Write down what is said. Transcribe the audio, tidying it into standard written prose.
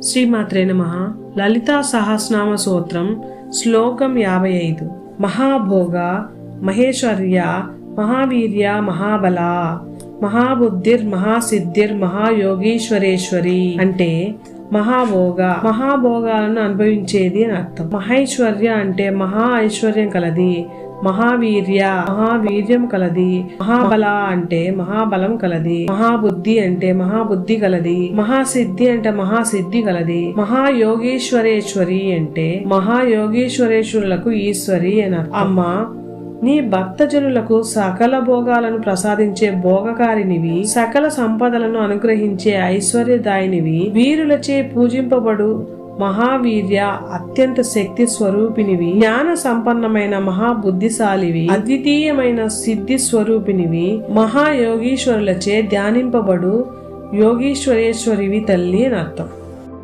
శ్రీమాత్రే నమః. లలితా సహస్రనామ స్తోత్రం శ్లోకం 55. మహాభోగ, మహేశ్వర్య, మహావీర్య, మహాబల, మహాబుద్ధిర్, మహాసిద్ధిర్, మహాయోగీశ్వరేశ్వరి అంటే మహాభోగాలను అనుభవించేది అని అర్థం. మహేశ్వర్య అంటే మహా ఐశ్వర్యం కలది, మహావీర్యం కలది, మహాబల అంటే మహాబలం కలది, మహాబుద్ధి అంటే మహాబుద్ధి కలది, మహాసిద్ధి అంటే మహాసిద్ధి కలది, మహాయోగీశ్వరేశ్వరి అంటే మహాయోగీశ్వరేశ్వరులకు ఈశ్వరి అని అర్థం. అమ్మా, నీ భక్తజనులకు సకల భోగాలను ప్రసాదించే భోగకారినివి, సకల సంపదలను అనుగ్రహించే ఐశ్వర్యదాయినివి, వీరులచే పూజింపబడు మహావీర్య, అత్యంత శక్తి స్వరూపినివి, జ్ఞాన సంపన్నమైన మహాబుద్ధిశాలివి, అద్వితీయమైన సిద్ధి స్వరూపినివి, మహాయోగీశ్వరులచే ధ్యానింపబడు యోగీశ్వరేశ్వరివి తల్లి అని అర్థం.